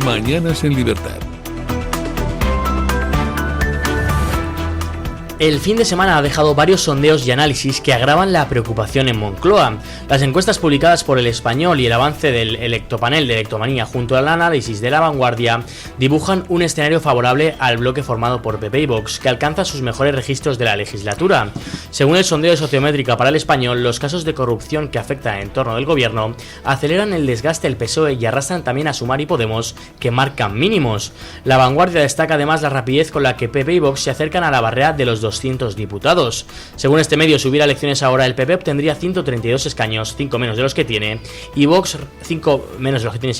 Mañanas en Libertad. El fin de semana ha dejado varios sondeos y análisis que agravan la preocupación en Moncloa. Las encuestas publicadas por El Español y el avance del electopanel de Electomanía junto al análisis de La Vanguardia dibujan un escenario favorable al bloque formado por PP y Vox, que alcanza sus mejores registros de la legislatura. Según el sondeo de Sociométrica para El Español, los casos de corrupción que afectan al entorno del gobierno aceleran el desgaste del PSOE y arrastran también a Sumar y Podemos, que marcan mínimos. La Vanguardia destaca además la rapidez con la que PP y Vox se acercan a la barrera de los 200 diputados. Según este medio, si hubiera elecciones ahora, el PP obtendría 132 escaños, 5 menos de los que tiene, y Vox, 5 menos de los que tiene,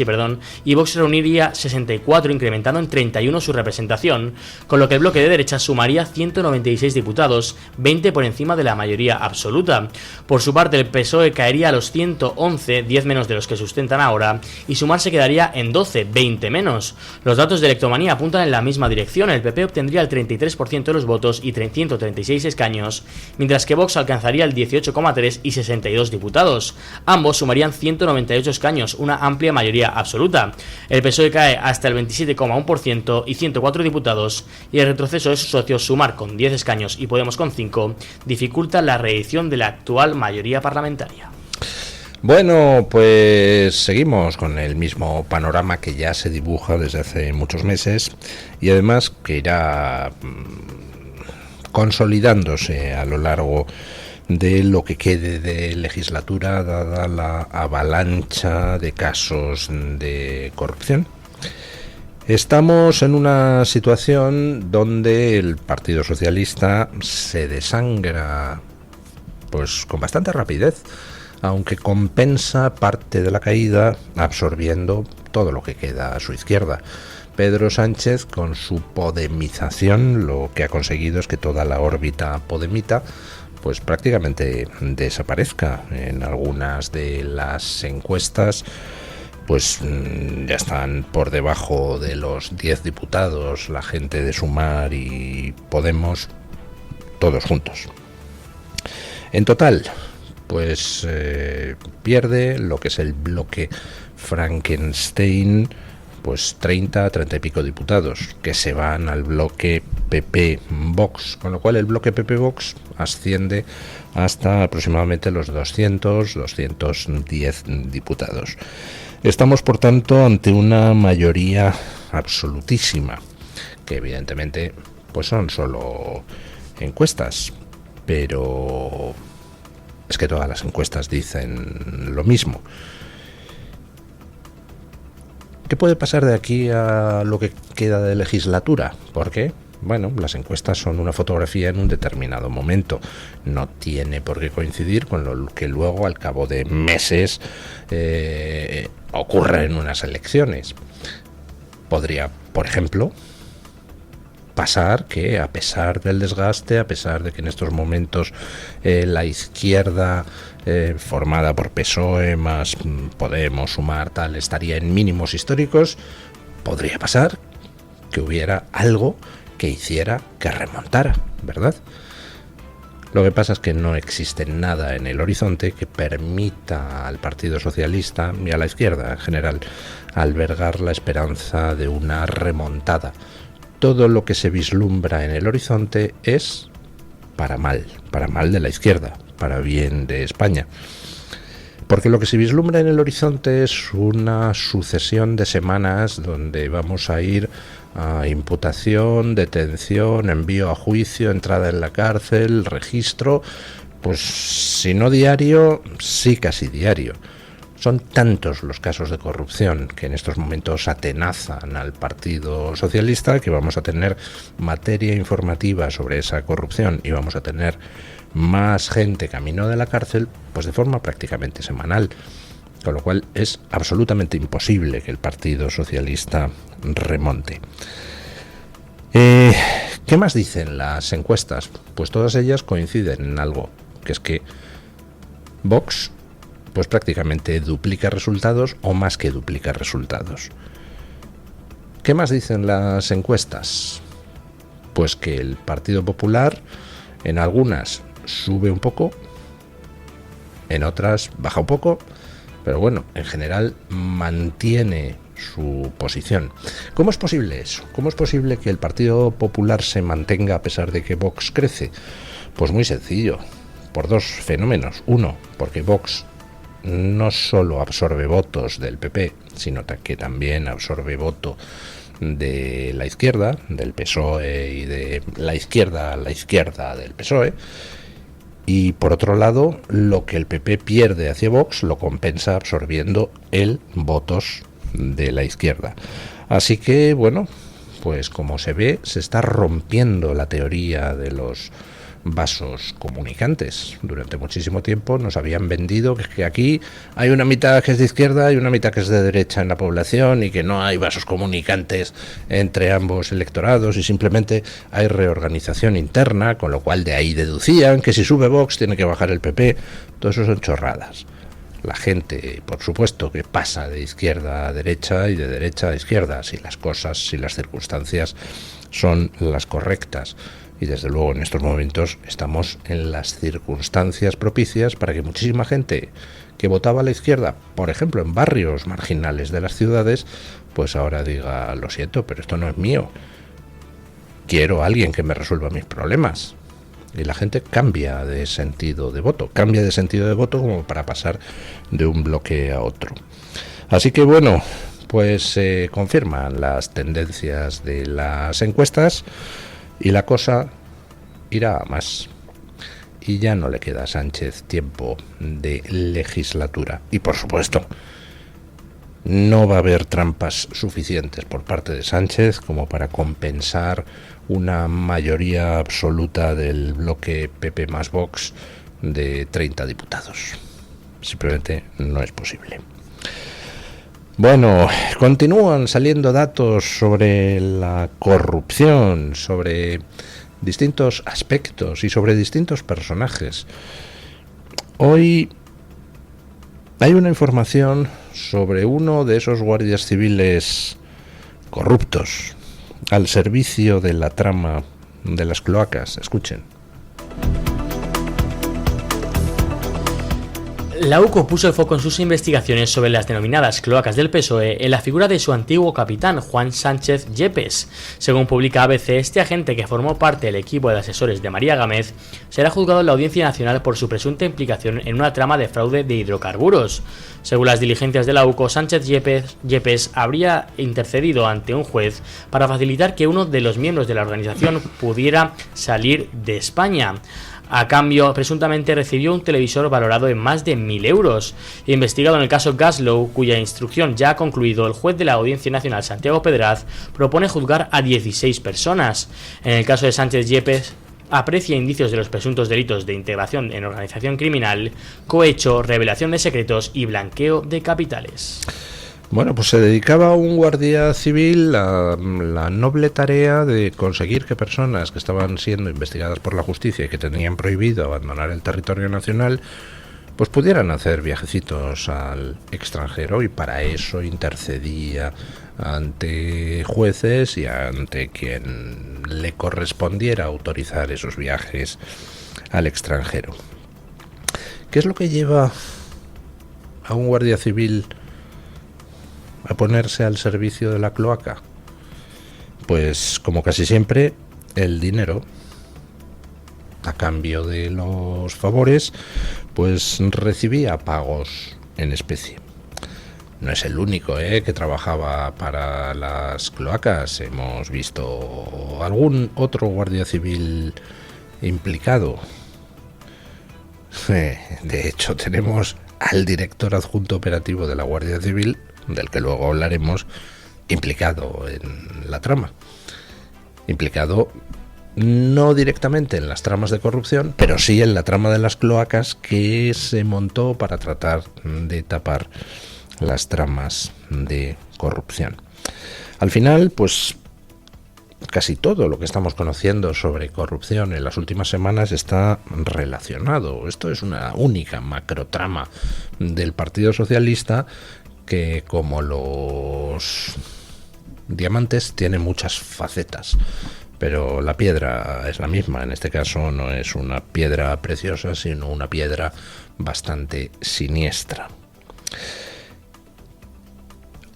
y Vox reuniría 64, incrementando en 31 su representación, con lo que el bloque de derechas sumaría 196 diputados, 20 por encima de la mayoría absoluta. Por su parte, el PSOE caería a los 111, 10 menos de los que sustentan ahora, y Sumar se quedaría en 12, 20 menos. Los datos de Electomanía apuntan en la misma dirección. El PP obtendría el 33% de los votos y 136 escaños, mientras que Vox alcanzaría el 18,3 y 62 diputados. Ambos sumarían 198 escaños, una amplia mayoría absoluta. El PSOE cae hasta el 27,1% y 104 diputados, y el retroceso de sus socios, Sumar con 10 escaños y Podemos con 5, dificulta la reedición de la actual mayoría parlamentaria. Bueno, pues seguimos con el mismo panorama que ya se dibuja desde hace muchos meses y además que irá consolidándose a lo largo de lo que quede de legislatura, dada la avalancha de casos de corrupción. Estamos en una situación donde el Partido Socialista se desangra pues con bastante rapidez, aunque compensa parte de la caída absorbiendo todo lo que queda a su izquierda. Pedro Sánchez, con su podemización, lo que ha conseguido es que toda la órbita podemita pues prácticamente desaparezca. En algunas de las encuestas pues ya están por debajo de los 10 diputados la gente de Sumar y Podemos, todos juntos. En total, pues pierde lo que es el bloque Frankenstein, pues 30 y pico diputados que se van al bloque PP-Vox, con lo cual el bloque PP-Vox asciende hasta aproximadamente los 210 diputados. Estamos, por tanto, ante una mayoría absolutísima, que evidentemente pues son solo encuestas, pero es que todas las encuestas dicen lo mismo. ¿Qué puede pasar de aquí a lo que queda de legislatura? Porque, bueno, las encuestas son una fotografía en un determinado momento. No tiene por qué coincidir con lo que luego, al cabo de meses, ocurre en unas elecciones. Podría, por ejemplo, pasar que, a pesar del desgaste, a pesar de que en estos momentos la izquierda formada por PSOE más Podemos, Sumar, tal, estaría en mínimos históricos, podría pasar que hubiera algo que hiciera que remontara, ¿verdad? Lo que pasa es que no existe nada en el horizonte que permita al Partido Socialista y a la izquierda en general albergar la esperanza de una remontada. Todo lo que se vislumbra en el horizonte es para mal de la izquierda, para bien de España. Porque lo que se vislumbra en el horizonte es una sucesión de semanas donde vamos a ir a imputación, detención, envío a juicio, entrada en la cárcel, registro, pues si no diario, sí casi diario. Son tantos los casos de corrupción que en estos momentos atenazan al Partido Socialista que vamos a tener materia informativa sobre esa corrupción y vamos a tener más gente camino de la cárcel, pues de forma prácticamente semanal. Con lo cual es absolutamente imposible que el Partido Socialista remonte. ¿Qué más dicen las encuestas? Pues todas ellas coinciden en algo, que es que Vox pues prácticamente duplica resultados o más que duplica resultados. ¿Qué más dicen las encuestas? Pues que el Partido Popular en algunas sube un poco, en otras baja un poco, pero bueno, en general mantiene su posición. ¿Cómo es posible eso? ¿Cómo es posible que el Partido Popular se mantenga a pesar de que Vox crece? Pues muy sencillo, por dos fenómenos. Uno, porque Vox no solo absorbe votos del PP, sino que también absorbe voto de la izquierda, del PSOE, y de la izquierda del PSOE. Y por otro lado, lo que el PP pierde hacia Vox lo compensa absorbiendo él votos de la izquierda. Así que, bueno, pues como se ve, se está rompiendo la teoría de los vasos comunicantes. Durante muchísimo tiempo nos habían vendido que aquí hay una mitad que es de izquierda y una mitad que es de derecha en la población, y que no hay vasos comunicantes entre ambos electorados, y simplemente hay reorganización interna, con lo cual de ahí deducían que si sube Vox tiene que bajar el PP. Todo eso son chorradas. La gente, por supuesto, que pasa de izquierda a derecha y de derecha a izquierda, si las cosas, si las circunstancias son las correctas. Y desde luego en estos momentos estamos en las circunstancias propicias para que muchísima gente que votaba a la izquierda, por ejemplo en barrios marginales de las ciudades, pues ahora diga: lo siento, pero esto no es mío, quiero a alguien que me resuelva mis problemas. Y la gente cambia de sentido de voto, como para pasar de un bloque a otro. Así que bueno, pues se confirman las tendencias de las encuestas y la cosa irá a más. Y ya no le queda a Sánchez tiempo de legislatura. Y por supuesto, no va a haber trampas suficientes por parte de Sánchez como para compensar una mayoría absoluta del bloque PP más Vox de 30 diputados. Simplemente no es posible. Bueno, continúan saliendo datos sobre la corrupción, sobre distintos aspectos y sobre distintos personajes. Hoy hay una información sobre uno de esos guardias civiles corruptos al servicio de la trama de las cloacas. Escuchen. La UCO puso el foco en sus investigaciones sobre las denominadas cloacas del PSOE en la figura de su antiguo capitán, Juan Sánchez Yepes. Según publica ABC, este agente, que formó parte del equipo de asesores de María Gámez, será juzgado en la Audiencia Nacional por su presunta implicación en una trama de fraude de hidrocarburos. Según las diligencias de la UCO, Sánchez Yepes habría intercedido ante un juez para facilitar que uno de los miembros de la organización pudiera salir de España. A cambio, presuntamente recibió un televisor valorado en más de 1.000 euros. Investigado en el caso Gaslow, cuya instrucción ya ha concluido, el juez de la Audiencia Nacional, Santiago Pedraz, propone juzgar a 16 personas. En el caso de Sánchez Yepes, aprecia indicios de los presuntos delitos de integración en organización criminal, cohecho, revelación de secretos y blanqueo de capitales. Bueno, pues se dedicaba un guardia civil a la noble tarea de conseguir que personas que estaban siendo investigadas por la justicia y que tenían prohibido abandonar el territorio nacional, pues pudieran hacer viajecitos al extranjero, y para eso intercedía ante jueces y ante quien le correspondiera autorizar esos viajes al extranjero. ¿Qué es lo que lleva a un guardia civil a ponerse al servicio de la cloaca? Pues, como casi siempre, el dinero. A cambio de los favores, pues recibía pagos en especie. No es el único que trabajaba para las cloacas. Hemos visto algún otro guardia civil implicado. De hecho, tenemos al director adjunto operativo de la Guardia Civil, del que luego hablaremos, implicado en la trama. Implicado no directamente en las tramas de corrupción, pero sí en la trama de las cloacas que se montó para tratar de tapar las tramas de corrupción. Al final, pues casi todo lo que estamos conociendo sobre corrupción en las últimas semanas está relacionado. Esto es una única macrotrama del Partido Socialista que, como los diamantes, tiene muchas facetas, pero la piedra es la misma. En este caso no es una piedra preciosa, sino una piedra bastante siniestra.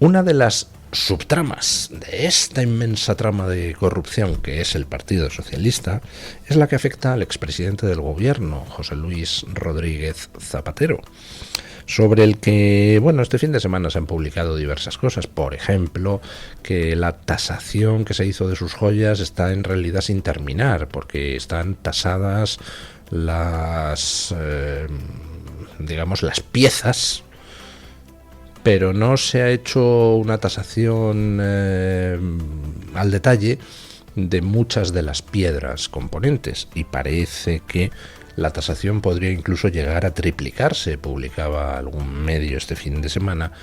Una de las subtramas de esta inmensa trama de corrupción que es el Partido Socialista es la que afecta al expresidente del gobierno, José Luis Rodríguez Zapatero, sobre el que, bueno, este fin de semana se han publicado diversas cosas. Por ejemplo, que la tasación que se hizo de sus joyas está en realidad sin terminar, porque están tasadas las, digamos, las piezas, pero no se ha hecho una tasación al detalle de muchas de las piedras componentes, y parece que la tasación podría incluso llegar a triplicarse, publicaba algún medio este fin de semana,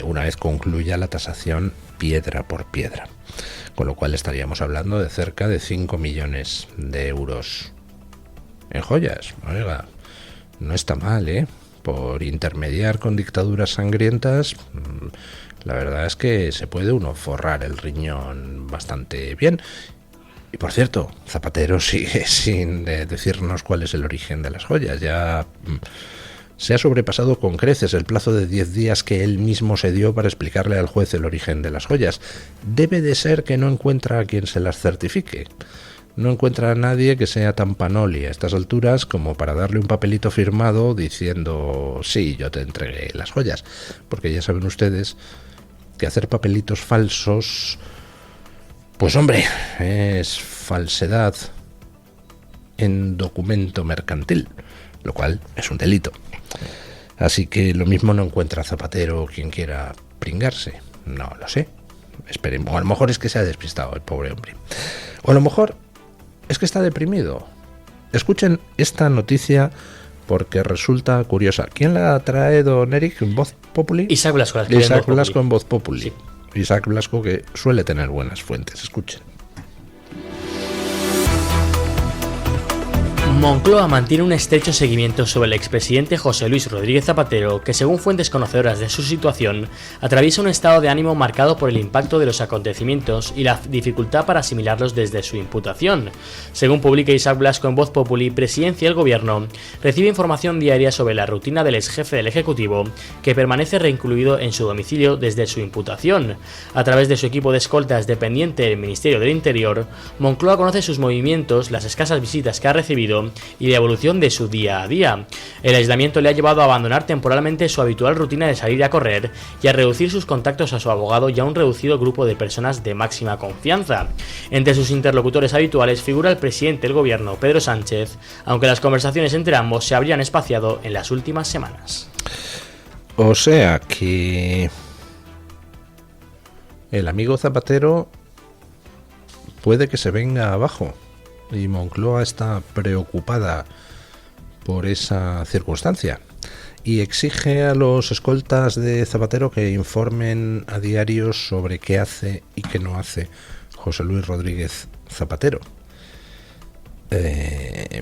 una vez concluya la tasación piedra por piedra. Con lo cual estaríamos hablando de cerca de 5 millones de euros en joyas. Oiga, no está mal, ¿eh? Por intermediar con dictaduras sangrientas, la verdad es que se puede uno forrar el riñón bastante bien. Y por cierto, Zapatero sigue sin decirnos cuál es el origen de las joyas. Ya se ha sobrepasado con creces el plazo de 10 días que él mismo se dio para explicarle al juez el origen de las joyas. Debe de ser que no encuentra a quien se las certifique. No encuentra a nadie que sea tan panoli a estas alturas como para darle un papelito firmado diciendo sí, yo te entregué las joyas. Porque ya saben ustedes que hacer papelitos falsos, pues hombre, es falsedad en documento mercantil, lo cual es un delito. Así que lo mismo no encuentra Zapatero quien quiera pringarse. No lo sé. Esperemos. O a lo mejor es que se ha despistado el pobre hombre. O a lo mejor es que está deprimido. Escuchen esta noticia porque resulta curiosa. ¿Quién la trae, don Eric, en Voz Populi? Isaac Blasco. Isaac Blasco en Voz Populi. Sí. Isaac Blasco, que suele tener buenas fuentes. Escuchen. Moncloa mantiene un estrecho seguimiento sobre el expresidente José Luis Rodríguez Zapatero, que según fuentes conocedoras de su situación, atraviesa un estado de ánimo marcado por el impacto de los acontecimientos y la dificultad para asimilarlos desde su imputación. Según publica Isaac Blasco en Voz Populi, Presidencia y el Gobierno recibe información diaria sobre la rutina del exjefe del Ejecutivo, que permanece recluido en su domicilio desde su imputación. A través de su equipo de escoltas dependiente del Ministerio del Interior, Moncloa conoce sus movimientos, las escasas visitas que ha recibido y la evolución de su día a día. El aislamiento le ha llevado a abandonar temporalmente su habitual rutina de salir a correr y a reducir sus contactos a su abogado y a un reducido grupo de personas de máxima confianza. Entre sus interlocutores habituales figura el presidente del gobierno, Pedro Sánchez, aunque las conversaciones entre ambos se habrían espaciado en las últimas semanas. O sea que el amigo Zapatero puede que se venga abajo. Y Moncloa está preocupada por esa circunstancia y exige a los escoltas de Zapatero que informen a diario sobre qué hace y qué no hace José Luis Rodríguez Zapatero.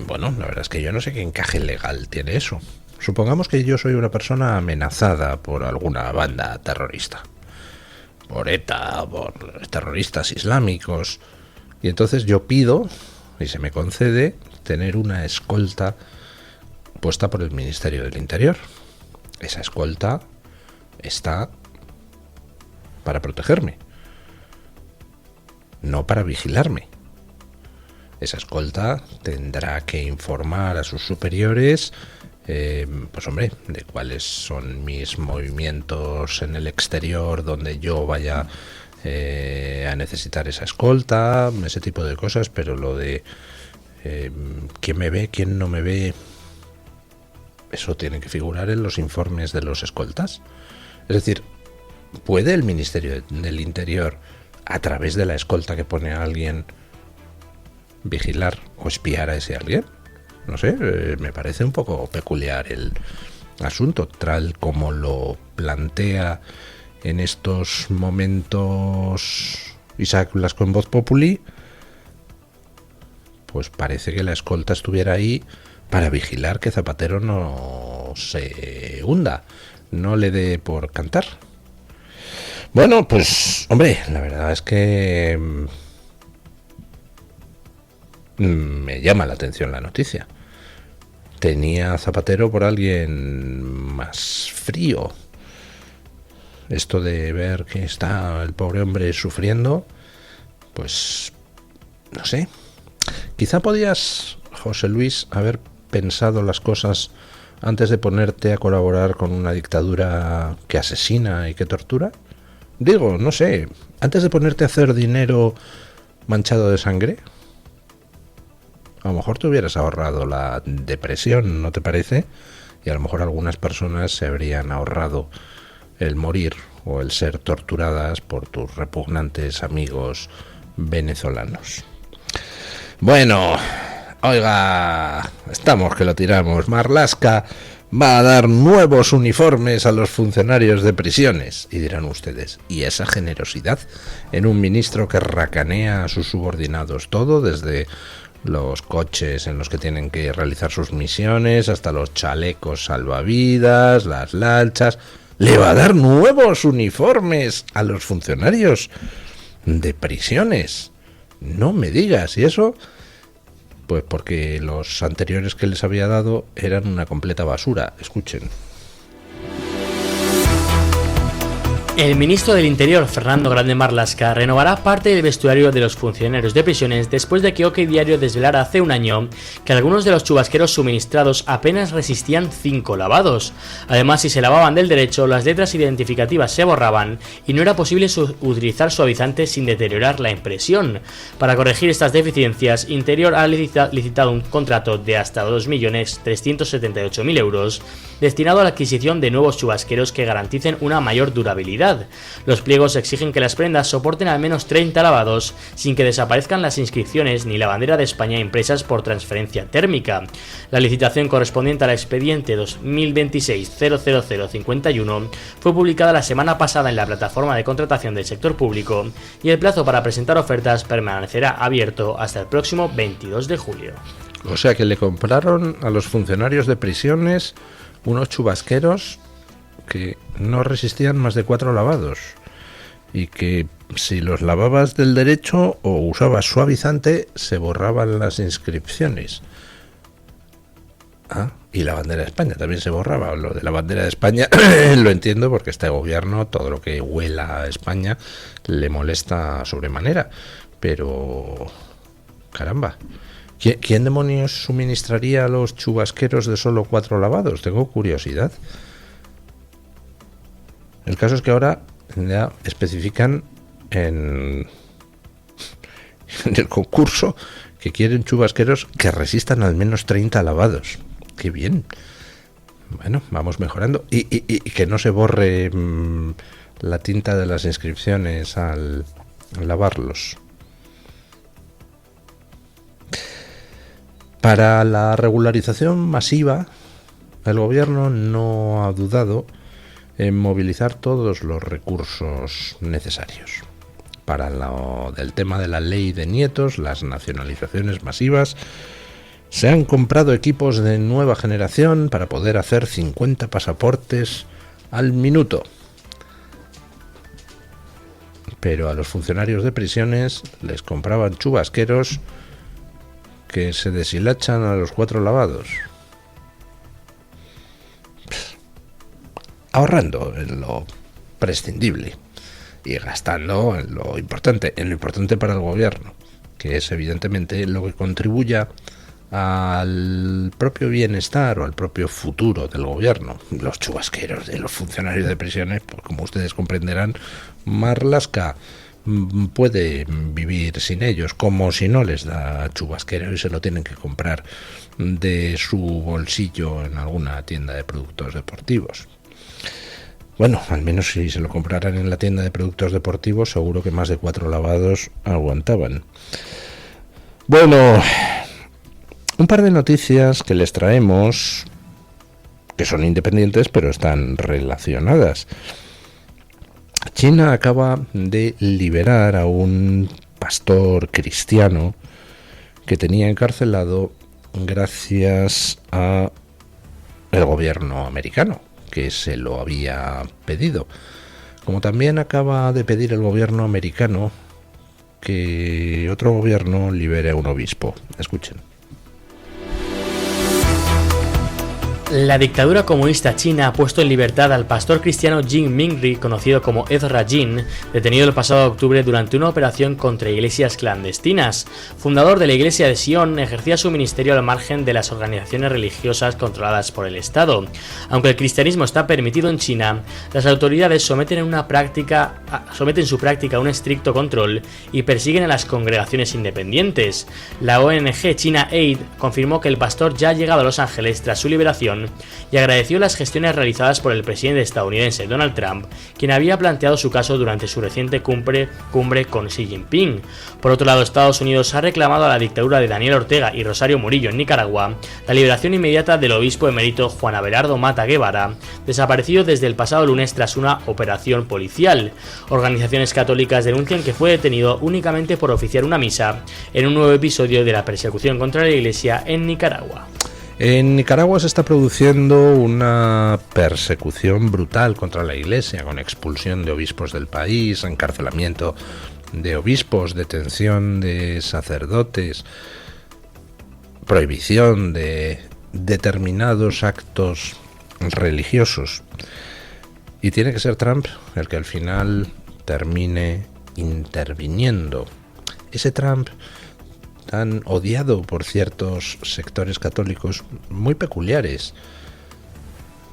Bueno, la verdad es que yo no sé qué encaje legal tiene eso. Supongamos que yo soy una persona amenazada por alguna banda terrorista, por ETA, por terroristas islámicos, y entonces yo pido y se me concede tener una escolta puesta por el Ministerio del Interior. Esa escolta está para protegerme, no para vigilarme. Esa escolta tendrá que informar a sus superiores, pues hombre, de cuáles son mis movimientos en el exterior donde yo vaya a necesitar esa escolta, ese tipo de cosas, pero lo de quién me ve, quién no me ve, eso tiene que figurar en los informes de los escoltas. Es decir, ¿puede el Ministerio del Interior, a través de la escolta que pone a alguien, vigilar o espiar a ese alguien? No sé, me parece un poco peculiar el asunto, tal como lo plantea en estos momentos Isaac Blasco en Voz Populi. Pues parece que la escolta estuviera ahí para vigilar que Zapatero no se hunda, no le dé por cantar. Bueno, pues hombre, la verdad es que me llama la atención la noticia. Tenía a Zapatero por alguien más frío. esto de ver que está el pobre hombre sufriendo, pues no sé, quizá podías, José Luis, haber pensado las cosas antes de ponerte a colaborar con una dictadura que asesina y que tortura. Digo, no sé, antes de ponerte a hacer dinero manchado de sangre, a lo mejor te hubieras ahorrado la depresión, ¿no te parece? Y a lo mejor algunas personas se habrían ahorrado el morir o el ser torturadas por tus repugnantes amigos venezolanos. Bueno, oiga, estamos que lo tiramos. Marlaska va a dar nuevos uniformes a los funcionarios de prisiones. Y dirán ustedes, ¿y esa generosidad en un ministro que racanea a sus subordinados todo, desde los coches en los que tienen que realizar sus misiones hasta los chalecos salvavidas, las lanchas? ¿Le va a dar nuevos uniformes a los funcionarios de prisiones? No me digas, ¿y eso? Pues porque los anteriores que les había dado eran una completa basura. Escuchen. El ministro del Interior, Fernando Grande Marlaska, renovará parte del vestuario de los funcionarios de prisiones después de que OK Diario desvelara hace un año que algunos de los chubasqueros suministrados apenas resistían 5 lavados. Además, si se lavaban del derecho, las letras identificativas se borraban y no era posible utilizar suavizantes sin deteriorar la impresión. Para corregir estas deficiencias, Interior ha licitado un contrato de hasta 2.378.000 euros destinado a la adquisición de nuevos chubasqueros que garanticen una mayor durabilidad. Los pliegos exigen que las prendas soporten al menos 30 lavados sin que desaparezcan las inscripciones ni la bandera de España impresas por transferencia térmica. La licitación correspondiente al expediente 2026-00051 fue publicada la semana pasada en la plataforma de contratación del sector público y el plazo para presentar ofertas permanecerá abierto hasta el próximo 22 de julio. O sea que le compraron a los funcionarios de prisiones unos chubasqueros que no resistían más de 4 lavados y que si los lavabas del derecho o usabas suavizante se borraban las inscripciones. Ah, y la bandera de España también se borraba. Lo de la bandera de España lo entiendo porque este gobierno, todo lo que huela a España le molesta sobremanera, pero caramba, ¿quién demonios suministraría a los chubasqueros de solo 4 lavados? Tengo curiosidad. El caso es que ahora ya especifican en el concurso que quieren chubasqueros que resistan al menos 30 lavados. ¡Qué bien! Bueno, vamos mejorando. Y que no se borre la tinta de las inscripciones al lavarlos. Para la regularización masiva, el gobierno no ha dudado en movilizar todos los recursos necesarios. Para lo del tema de la ley de nietos, las nacionalizaciones masivas, se han comprado equipos de nueva generación para poder hacer 50 pasaportes al minuto. Pero a los funcionarios de prisiones les compraban chubasqueros que se deshilachan a los 4 lavados. Ahorrando en lo prescindible y gastando en lo importante para el gobierno, que es evidentemente lo que contribuya al propio bienestar o al propio futuro del gobierno. Los chubasqueros de los funcionarios de prisiones, pues como ustedes comprenderán, Marlaska puede vivir sin ellos, como si no les da chubasquero y se lo tienen que comprar de su bolsillo en alguna tienda de productos deportivos. Bueno, al menos si se lo compraran en la tienda de productos deportivos, seguro que más de 4 lavados aguantaban. Bueno, un par de noticias que les traemos, que son independientes, pero están relacionadas. China acaba de liberar a un pastor cristiano que tenía encarcelado gracias a el gobierno americano, que se lo había pedido. Como también acaba de pedir el gobierno americano que otro gobierno libere a un obispo. Escuchen. La dictadura comunista china ha puesto en libertad al pastor cristiano Jin Mingri, conocido como Ezra Jin, detenido el pasado octubre durante una operación contra iglesias clandestinas. Fundador de la iglesia de Sion, ejercía su ministerio al margen de las organizaciones religiosas controladas por el Estado. Aunque el cristianismo está permitido en China, las autoridades someten su práctica a un estricto control y persiguen a las congregaciones independientes. La ONG China Aid confirmó que el pastor ya ha llegado a Los Ángeles tras su liberación y agradeció las gestiones realizadas por el presidente estadounidense Donald Trump, quien había planteado su caso durante su reciente cumbre con Xi Jinping. Por otro lado, Estados Unidos ha reclamado a la dictadura de Daniel Ortega y Rosario Murillo en Nicaragua la liberación inmediata del obispo emérito Juan Abelardo Mata Guevara, desaparecido desde el pasado lunes tras una operación policial. Organizaciones católicas denuncian que fue detenido únicamente por oficiar una misa en un nuevo episodio de la persecución contra la Iglesia en Nicaragua. En Nicaragua se está produciendo una persecución brutal contra la Iglesia, con expulsión de obispos del país, encarcelamiento de obispos, detención de sacerdotes, prohibición de determinados actos religiosos. Y tiene que ser Trump el que al final termine interviniendo. Ese Trump tan odiado por ciertos sectores católicos muy peculiares,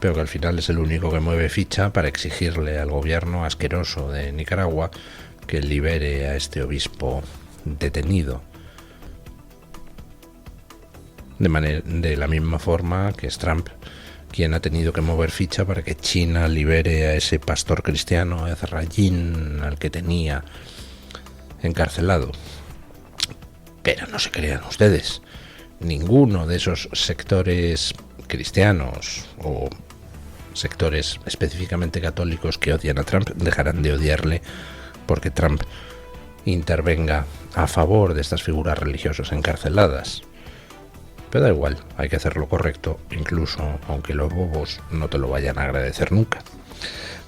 pero que al final es el único que mueve ficha para exigirle al gobierno asqueroso de Nicaragua que libere a este obispo detenido. De la misma forma que es Trump quien ha tenido que mover ficha para que China libere a ese pastor cristiano, Ezra Jin, al que tenía encarcelado. Pero no se crean ustedes, ninguno de esos sectores cristianos o sectores específicamente católicos que odian a Trump dejarán de odiarle porque Trump intervenga a favor de estas figuras religiosas encarceladas. Pero da igual, hay que hacer lo correcto, incluso aunque los bobos no te lo vayan a agradecer nunca.